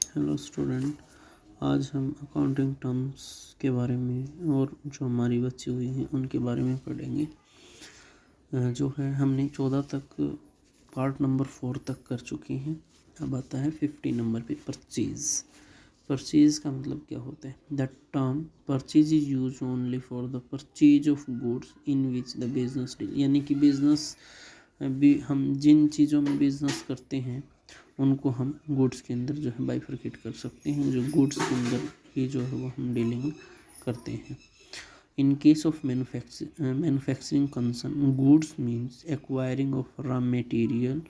Hello student. आज हम accounting terms के बारे में और जो हमारी बची हुई हैं उनके बारे में पढ़ेंगे। जो है हमने 14 तक पार्ट नंबर 4 तक कर चुके हैं। अब आता है 50 नंबर पे परचेज़। परचेज़ का मतलब क्या होता है? The term purchase is use only for the purchase of goods in which the business deal, यानी कि बिजनेस भी हम जिन चीज़ों में बिजनेस करते हैं उनको हम गुड्स के अंदर जो है बाइफरकेट कर सकते हैं। जो गुड्स के अंदर ही जो है वो हम डीलिंग करते हैं। In case of manufacturing concern, goods means acquiring of raw material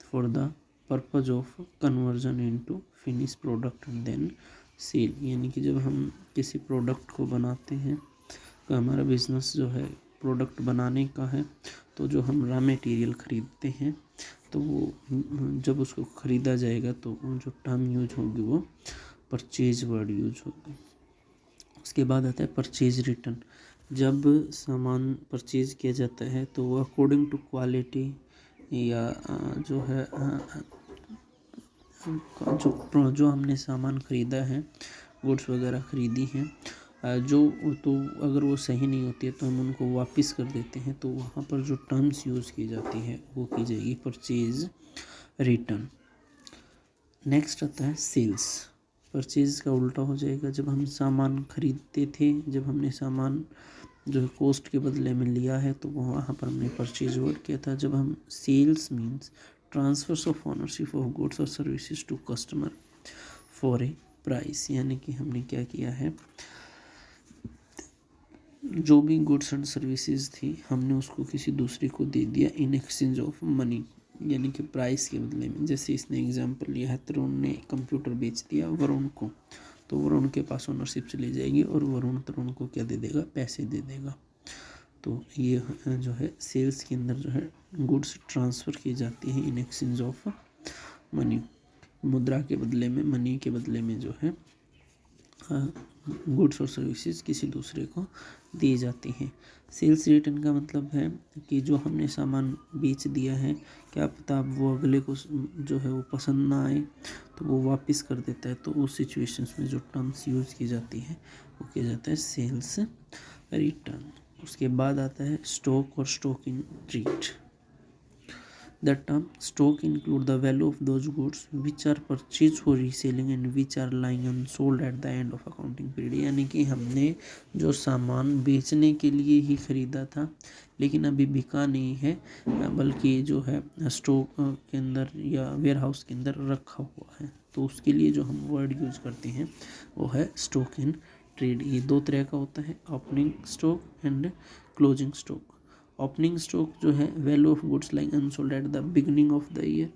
for the purpose of conversion into finish product and then sell, यानी कि जब हम किसी प्रोडक्ट को बनाते हैं तो हमारा बिजनेस जो है प्रोडक्ट बनाने का है, तो जो हम रॉ मटेरियल ख़रीदते हैं तो वो जब उसको ख़रीदा जाएगा तो जो टर्म यूज होगी वो परचेज वर्ड यूज होगी। उसके बाद आता है परचेज रिटर्न। जब सामान परचेज किया जाता है तो वो अकॉर्डिंग टू क्वालिटी या जो है जो हमने सामान ख़रीदा है, गुड्स वगैरह ख़रीदी हैं, जो तो अगर वो सही नहीं होती है तो हम उनको वापस कर देते हैं। तो वहाँ पर जो टर्म्स यूज़ की जाती है वो की जाएगी परचेज रिटर्न। नेक्स्ट आता है सेल्स। परचेज का उल्टा हो जाएगा। जब हम सामान खरीदते थे, जब हमने सामान जो है कॉस्ट के बदले में लिया है तो वहाँ पर हमने परचेज वर्ड किया था। जब हम sales means transfers of ownership of goods और services to customer for a price, यानी कि हमने क्या किया है, जो भी गुड्स एंड सर्विसेज थी हमने उसको किसी दूसरे को दे दिया इन एक्सचेंज ऑफ मनी, यानी कि प्राइस के बदले में। जैसे इसने एग्जांपल लिया है, तरुण ने कंप्यूटर बेच दिया वरुण को, तो वरुण के पास ओनरशिप चली जाएगी और वरुण तरुण को क्या दे देगा, पैसे दे देगा। तो ये जो है सेल्स के अंदर जो है गुड्स ट्रांसफ़र की जाती है इन एक्सचेंज ऑफ मनी, मुद्रा के बदले में, मनी के बदले में जो है गुड्स और सर्विसेज किसी दूसरे को दी जाती हैं। सेल्स रिटर्न का मतलब है कि जो हमने सामान बेच दिया है, क्या पता वो अगले को जो है वो पसंद ना आए तो वो वापस कर देता है, तो उस सिचुएशंस में जो टर्म्स यूज़ की जाती है वो किया जाता है सेल्स रिटर्न। उसके बाद आता है स्टॉक और stock in trade. The term stock include the value of those goods which are purchased for reselling and which are lying unsold at the end of accounting period, यानी कि हमने जो सामान बेचने के लिए ही ख़रीदा था लेकिन अभी बिका नहीं है, बल्कि जो है स्टॉक के अंदर या वेयर हाउस के अंदर रखा हुआ है, तो उसके लिए जो हम वर्ड यूज़ करते हैं वो है स्टॉक इन ट्रेड। ये दो तरह का होता है, opening stock and closing stock. Opening stock जो है value of goods lying unsold at the beginning of the year,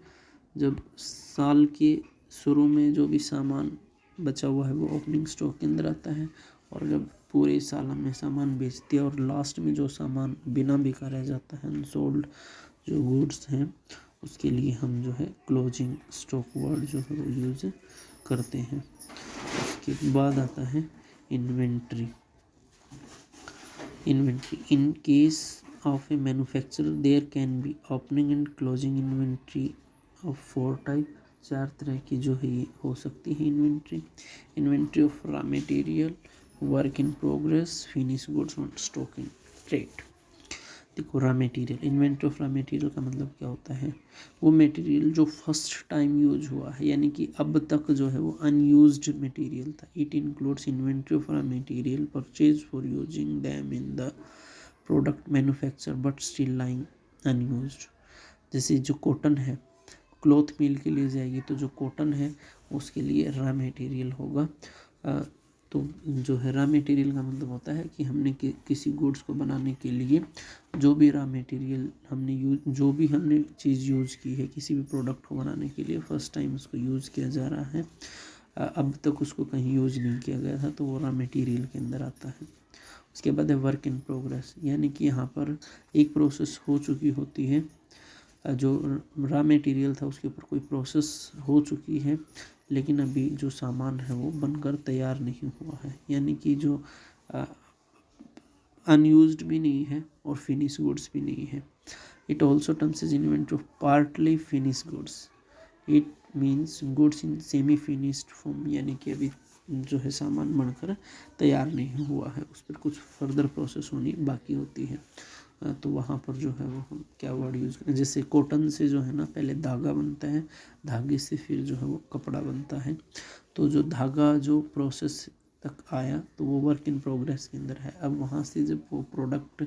जब साल के शुरू में जो भी सामान बचा हुआ है वो ओपनिंग स्टॉक के अंदर आता है, और जब पूरे साल हमने सामान बेच दिया और लास्ट में जो सामान बिना बिका रह जाता है, अनसोल्ड जो गुड्स हैं, उसके लिए हम जो है क्लोजिंग स्टॉक वर्ड जो है वो यूज़ करते हैं। उसके बाद आता है inventory. In case of a manufacturer there can be opening and closing inventory of 4 type, 4 तरह की जो है ये हो सकती है inventory. Inventory of raw material, work in progress, finish goods और स्टॉक इन ट्रेड। देखो raw material, inventory of raw material का मतलब क्या होता है, वो मटेरियल जो फर्स्ट टाइम यूज हुआ है, यानी कि अब तक जो है वो अनयूज्ड मटेरियल था। It includes inventory of raw material purchase for using them in the product manufacture but still lying unused. जैसे जो कॉटन है, क्लॉथ मिल के लिए जाएगी तो जो कॉटन है उसके लिए रॉ मटेरियल होगा। तो जो है रॉ मटेरियल का मतलब होता है कि हमने किसी गुड्स को बनाने के लिए जो भी रॉ मटेरियल हमने जो भी हमने चीज़ यूज़ की है किसी भी प्रोडक्ट को बनाने के लिए, फर्स्ट टाइम उसको यूज़ किया जा रहा है, अब तक उसको कहीं यूज़ नहीं किया गया था, तो वो रॉ मटेरियल के अंदर आता है। उसके बाद है वर्क इन प्रोग्रेस, यानी कि यहाँ पर एक प्रोसेस हो चुकी होती है, जो रॉ मटेरियल था उसके ऊपर कोई प्रोसेस हो चुकी है लेकिन अभी जो सामान है वो बनकर तैयार नहीं हुआ है, यानी कि जो अनयूज्ड भी नहीं है और फिनिश गुड्स भी नहीं है। It also terms is inventory of partly finish goods. It means goods in semi finished form, यानी कि अभी जो है सामान बनकर तैयार नहीं हुआ है, उस पर कुछ फर्दर प्रोसेस होनी बाकी होती है। तो वहाँ पर जो है वो हम क्या वर्ड यूज़ करें, जैसे कॉटन से जो है ना पहले धागा बनता है, धागे से फिर जो है वो कपड़ा बनता है। तो जो धागा जो प्रोसेस तक आया तो वो वर्क इन प्रोग्रेस के अंदर है। अब वहाँ से जब वो प्रोडक्ट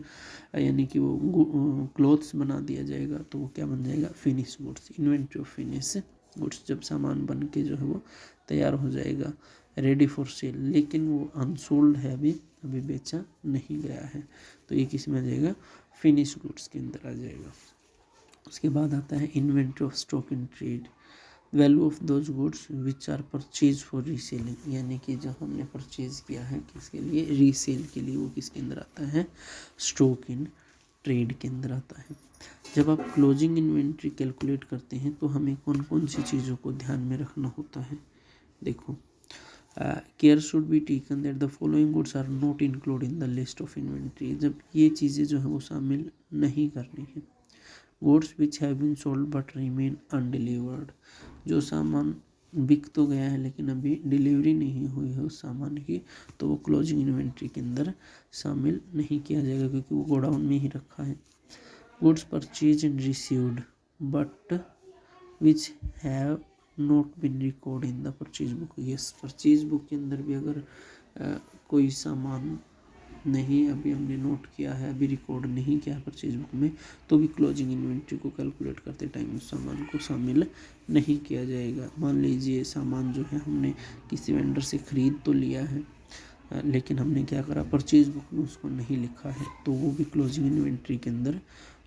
यानी कि वो क्लोथ्स बना दिया जाएगा तो वो क्या बन जाएगा, finish goods, inventory of finish goods. जब सामान बन के जो है वो तैयार हो जाएगा, रेडी फॉर सेल, लेकिन वो अनसोल्ड है, अभी बेचा नहीं गया है, तो ये किस में आ जाएगा, फिनिश गुड्स के अंदर आ जाएगा। उसके बाद आता है inventory of stock in trade, value of those goods which are purchase for reselling, यानी कि जो हमने परचेज किया है किसके लिए, रीसेल के लिए, वो किसके अंदर आता है, स्टॉक इन ट्रेड के अंदर आता है। जब आप क्लोजिंग इन्वेंट्री कैलकुलेट करते हैं तो हमें कौन कौन सी चीज़ों को ध्यान में रखना होता है। देखो, care should be taken that the following goods are not include in the list of inventory, जब ये चीज़ें जो है वो शामिल नहीं करनी है। Goods which have been sold but remain undelivered, जो सामान बिक तो गया है लेकिन अभी डिलीवरी नहीं हुई है उस सामान की, तो वो क्लोजिंग इन्वेंट्री के अंदर शामिल नहीं किया जाएगा क्योंकि वो गोडाउन में ही रखा है। Goods purchase and received but which have not been record in the purchase book, yes, purchase book के अंदर भी अगर कोई सामान नहीं अभी हमने नोट किया है, अभी रिकॉर्ड नहीं किया है परचेज बुक में, तो भी क्लोजिंग इन्वेंट्री को कैलकुलेट करते टाइम उस सामान को शामिल नहीं किया जाएगा। मान लीजिए सामान जो है हमने किसी वेंडर से ख़रीद तो लिया है, लेकिन हमने क्या करा, परचेज बुक में उसको नहीं लिखा है, तो वो भी क्लोजिंग इन्वेंट्री के अंदर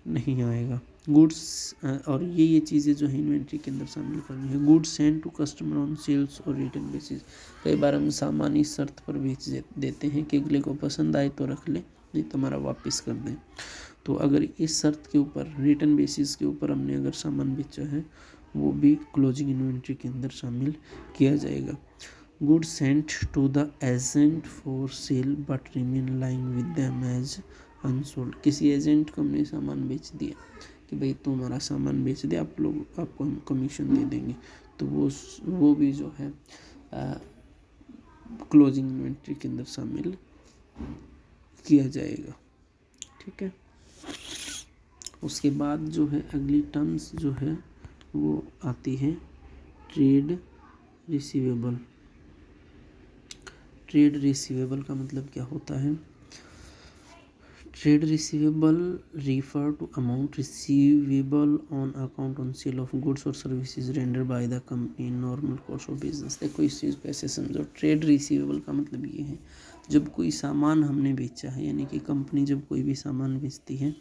नहीं आएगा। गुड्स और ये चीज़ें जो है इन्वेंट्री के अंदर शामिल करनी है। Goods send to customer on sales और रिटर्न बेसिस, कई बार हम सामान इस शर्त पर बेच देते हैं कि अगले को पसंद आए तो रख ले, नहीं तो हमारा वापस कर दें। तो अगर इस शर्त के ऊपर, रिटर्न बेसिस के ऊपर हमने अगर सामान बेचा है, वो भी क्लोजिंग इन्वेंट्री के अंदर शामिल किया जाएगा। Goods sent to the agent for sale but remain lying with them as unsold, किसी एजेंट को हमने सामान बेच दिया कि भाई तुम हमारा सामान बेच दे, आपको हम कमीशन दे देंगे, तो वो भी जो है क्लोजिंग इन्वेंट्री के अंदर शामिल किया जाएगा। ठीक है, उसके बाद जो है अगली टर्म्स जो है वो आती है ट्रेड रिसीवेबल। ट्रेड रिसीवेबल का मतलब क्या होता है, trade receivable refer to amount receivable on account on sale of goods और services render by the company in normal course of business. देखो इस चीज़ को ऐसे समझो, ट्रेड रिसीवेबल का मतलब ये है जब कोई सामान हमने बेचा है, यानी कि कंपनी जब कोई भी सामान बेचती है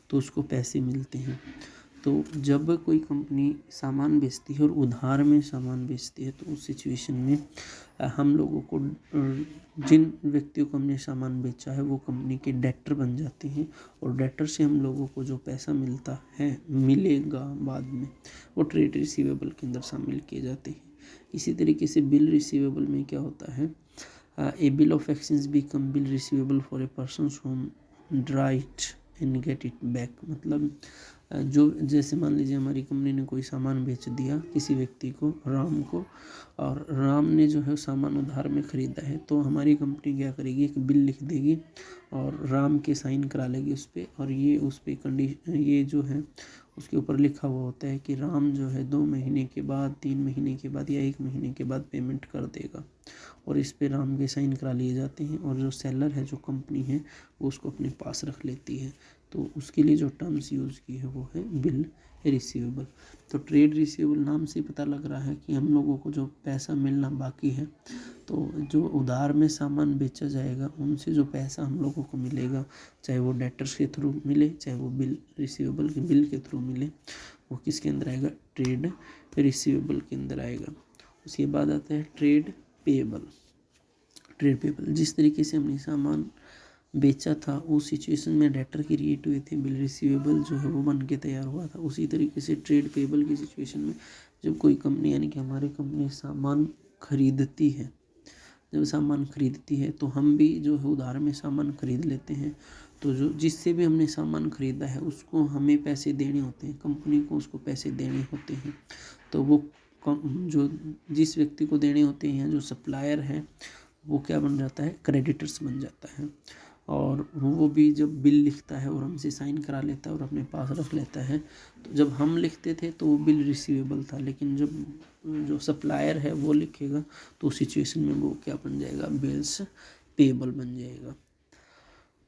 तो उसको पैसे मिलते हैं। तो जब कोई कंपनी सामान बेचती है और उधार में सामान बेचती है तो उस सिचुएशन में हम लोगों को, जिन व्यक्तियों को हमने सामान बेचा है वो कंपनी के डेटर बन जाते हैं, और डेटर से हम लोगों को जो पैसा मिलता है, मिलेगा बाद में, वो ट्रेड रिसीवेबल के अंदर शामिल किए जाते हैं। इसी तरीके से बिल रिसीवेबल में क्या होता है, a bill of exchange become bill receivable for a person whom right and get it back, मतलब जो जैसे मान लीजिए हमारी कंपनी ने कोई सामान बेच दिया किसी व्यक्ति को, राम को, और राम ने जो है सामान उधार में ख़रीदा है, तो हमारी कंपनी क्या करेगी, एक बिल लिख देगी और राम के साइन करा लेगी उस पर, और ये उस पर ये जो है उसके ऊपर लिखा हुआ होता है कि राम जो है 2 महीने के बाद, 3 महीने के बाद या 1 महीने के बाद पेमेंट कर देगा, और इस पे राम के साइन करा लिए जाते हैं, और जो सेलर है, जो कंपनी है, वो उसको अपने पास रख लेती है। तो उसके लिए जो टर्म्स यूज़ की है वो है बिल रिसीवेबल। तो ट्रेड रिसीवेबल नाम से पता लग रहा है कि हम लोगों को जो पैसा मिलना बाकी है, तो जो उधार में सामान बेचा जाएगा उनसे जो पैसा हम लोगों को मिलेगा, चाहे वो डेटर्स के थ्रू मिले, चाहे वो बिल रिसीवेबल के बिल के थ्रू मिले, वो किसके अंदर आएगा, ट्रेड रिसीवेबल के अंदर आएगा। उसके बाद आता है ट्रेड पेएबल। ट्रेड पेएबल, जिस तरीके से हमने सामान बेचा था उस सिचुएशन में डेटर क्रिएट हुए थे, बिल रिसीवेबल जो है वो बन के तैयार हुआ था, उसी तरीके से ट्रेड पेएबल की सिचुएशन में जब कोई कंपनी, यानी कि हमारी कंपनी सामान खरीदती है, जब सामान खरीदती है तो हम भी जो है उधार में सामान खरीद लेते हैं, तो जो जिससे भी हमने सामान खरीदा है उसको हमें पैसे देने होते हैं, कंपनी को उसको पैसे देने होते हैं, तो वो जो जिस व्यक्ति को देने होते हैं, जो सप्लायर है, वो क्या बन जाता है, क्रेडिटर्स बन जाता है। और वो भी जब बिल लिखता है और हमसे साइन करा लेता है और अपने पास रख लेता है, तो जब हम लिखते थे तो वो बिल रिसीवेबल था, लेकिन जब जो सप्लायर है वो लिखेगा तो उस सिचुएशन में वो क्या बन जाएगा, बिल्स पेबल बन जाएगा।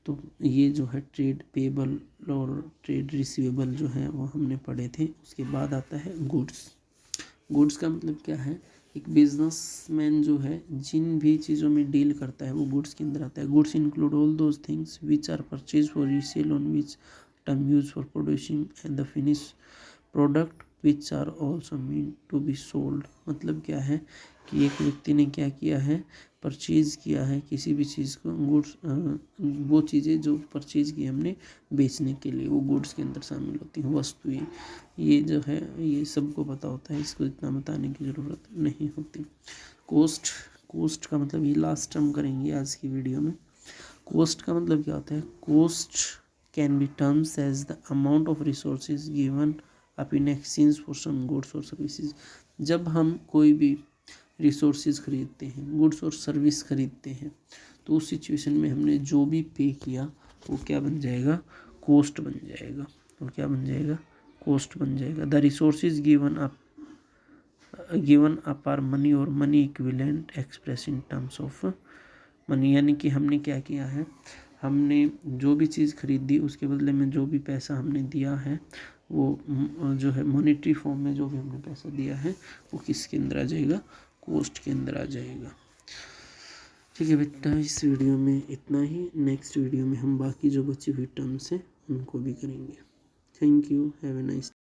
तो ये जो है ट्रेड पेबल और ट्रेड रिसीवेबल जो है वो हमने पढ़े थे। उसके बाद आता है गुड्स। गुड्स का मतलब क्या है, एक बिजनेसमैन जो है जिन भी चीज़ों में डील करता है वो गुड्स के अंदर आता है। Goods include all those things which are purchase for resale on which term use for producing and the finish product which are also mean to be sold. मतलब क्या है कि एक व्यक्ति ने क्या किया है, परचेज़ किया है किसी भी चीज़ को, गुड्स, वो चीज़ें जो परचेज़ की हमने बेचने के लिए, वो गुड्स के अंदर शामिल होती हैं, वस्तुएं। ये जो है ये सबको पता होता है, इसको इतना बताने की ज़रूरत नहीं होती। कोस्ट, कोस्ट का मतलब ये लास्ट हम करेंगे आज की वीडियो में। कोस्ट का मतलब क्या होता है, cost can be terms as the amount of resources given up in exchange for some goods और सर्विसेज। जब हम कोई भी रिसोर्सेज खरीदते हैं, गुड्स और सर्विस खरीदते हैं, तो उस सिचुएशन में हमने जो भी पे किया वो क्या बन जाएगा, कोस्ट बन जाएगा। तो क्या बन जाएगा, कोस्ट बन जाएगा। The resources given up are money और money equivalent express in terms of money. यानी कि हमने क्या किया है, हमने जो भी चीज़ खरीदी उसके बदले में जो भी पैसा हमने दिया है वो जो है मॉनेटरी फॉर्म में जो भी हमने पैसा दिया है वो किसके अंदर आ जाएगा, कोस्ट के अंदर आ जाएगा। ठीक है बेटा, इस वीडियो में इतना ही। नेक्स्ट वीडियो में हम बाकी जो बची हुई टर्म्स हैं उनको भी करेंगे। Thank you, have a nice